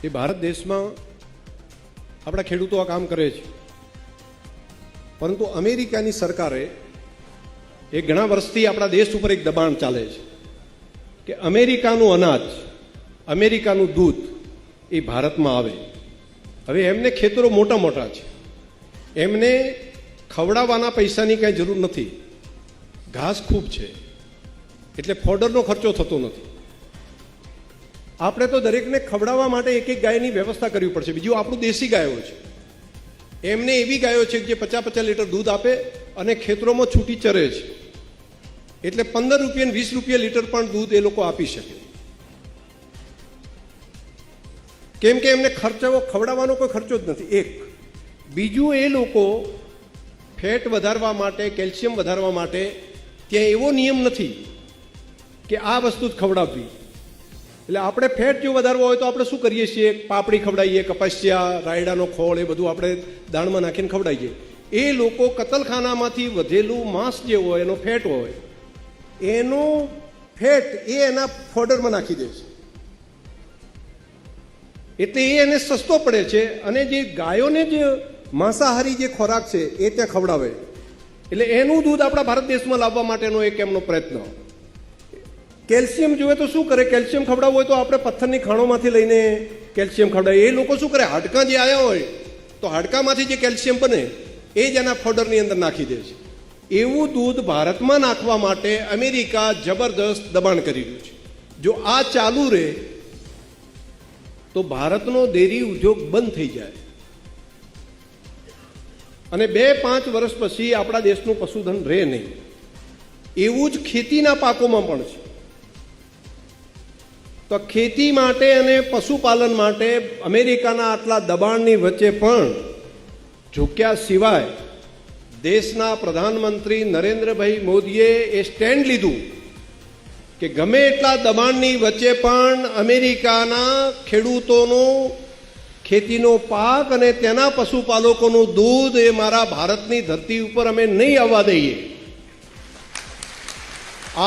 એ ભારત દેશમાં આપણા ખેડૂતો આ કામ કરે છે, પરંતુ અમેરિકાની સરકારે એ ઘણા વર્ષથી આપણા દેશ ઉપર એક દબાણ ચાલે છે કે અમેરિકાનું અનાજ, અમેરિકાનું દૂધ એ ભારતમાં આવે. હવે એમને ખેતરો મોટા મોટા છે, એમને ખવડાવવાના પૈસાની કાંઈ જરૂર નથી, ઘાસ ખૂબ છે, એટલે ફોડરનો ખર્ચો થતો નથી. આપણે તો દરેકને ખવડાવવા માટે એક એક ગાયની વ્યવસ્થા કરવી પડશે. બીજું આપણું દેશી ગાયો છે, એમને એવી ગાયો છે જે 50-50 લીટર દૂધ આપે અને ખેતરોમાં છૂટી ચરે છે, એટલે 15 રૂપિયા 20 રૂપિયા લીટર પણ દૂધ એ લોકો આપી શકે, કેમ કે એમને ખવડાવવાનો કોઈ ખર્ચો જ નથી. એક બીજું, એ લોકો ફેટ વધારવા માટે, કેલ્શિયમ વધારવા માટે ત્યાં એવો નિયમ નથી કે આ વસ્તુ જ ખવડાવવી. એટલે આપણે ફેટ જો વધારવો હોય તો આપણે શું કરીએ છીએ? પાપડી ખવડાવીએ, કપાસિયા, રાયડાનો ખોળ, એ બધું આપણે દાણમાં નાખીને ખવડાવીએ. એ લોકો કતલખાનામાંથી વધેલું માંસ જે હોય, એનો ફેટ હોય, એનો ફેટ એ એના ફોડરમાં નાખી દે છે, એટલે એ એને સસ્તો પડે છે. અને જે ગાયોને જે માંસાહારી જે ખોરાક છે એ ત્યાં ખવડાવે, એટલે એનું દૂધ આપણા ભારત દેશમાં લાવવા માટેનો એક એમનો પ્રયત્ન. કેલ્શિયમ જોઈએ તો શું કરે? કેલ્શિયમ ખવડાવવું હોય તો આપણે પથ્થરની ખાણોમાંથી લઈને કેલ્શિયમ ખવડાવીએ. એ લોકો શું કરે? હાડકાં જે આવ્યા હોય તો હાડકામાંથી જે કેલ્શિયમ બને એ જ એના ફોડરની અંદર નાખી દે છે. એવું દૂધ ભારતમાં નાખવા માટે અમેરિકા જબરદસ્ત દબાણ કરી રહ્યું છે. જો આ ચાલુ રહે તો ભારતનો ડેરી ઉદ્યોગ બંધ થઈ જાય અને 2-5 વર્ષ પછી આપણા દેશનું પશુધન રહે નહીં. એવું જ ખેતીના પાકોમાં પણ છે. તો ખેતી માટે અને પશુપાલન માટે અમેરિકાના આટલા દબાણની વચ્ચે પણ ઝૂક્યા સિવાય દેશના પ્રધાનમંત્રી નરેન્દ્રભાઈ મોદીએ એ સ્ટેન્ડ લીધું કે ગમે એટલા દબાણની વચ્ચે પણ અમેરિકાના ખેડૂતોનો ખેતીનો પાક અને તેના પશુપાલકોનું દૂધ એ મારા ભારતની ધરતી ઉપર અમે નહીં આવવા દઈએ.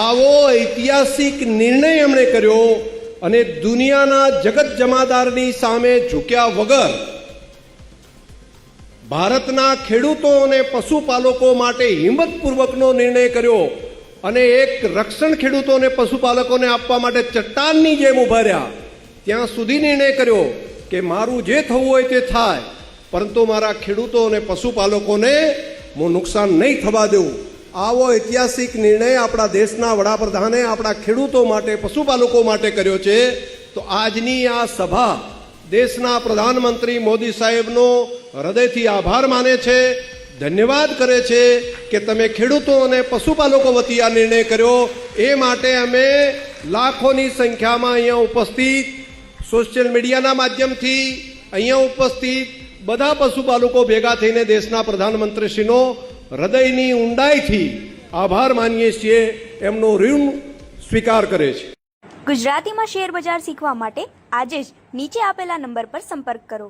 આવો ઐતિહાસિક નિર્ણય એમણે કર્યો અને દુનિયાના જગત જમાદારની સામે ઝૂક્યા વગર ભારતના ખેડૂતો અને પશુપાલકો માટે હિંમતપૂર્વકનો નિર્ણય કર્યો અને એક રક્ષણ ખેડૂતો અને પશુપાલકોને આપવા માટે ચટ્ટાનની જેમ ઉભા રહ્યા. ત્યાં સુધી નિર્ણય કર્યો કે મારું જે થવું હોય તે થાય, પરંતુ મારા ખેડૂતો અને પશુપાલકોને હું નુકસાન નહીં થવા દઉં. આવો ઐતિહાસિક નિર્ણય આપણા દેશના વડાપ્રધાને આપણા ખેડૂતો માટે, પશુપાલકો માટે કર્યો છે. તો આજની આ સભા દેશના પ્રધાનમંત્રી મોદી સાહેબનો હૃદયથી આભાર માને છે, ધન્યવાદ કરે છે કે તમે ખેડૂતો અને પશુપાલકો વતી આ નિર્ણય કર્યો. એ માટે અમે લાખોની સંખ્યામાં અહીંયા ઉપસ્થિત, સોશિયલ મીડિયાના માધ્યમથી અહીંયા ઉપસ્થિત બધા પશુપાલકો ભેગા થઈને દેશના પ્રધાનમંત્રીશ્રીનો હૃદયની ઊંડાઈથી આભાર માનીએ છીએ, એમનો ઋણ સ્વીકાર કરે છે. ગુજરાતીમાં શેર બજાર શીખવા માટે આજે જ નીચે આપેલા નંબર પર સંપર્ક કરો.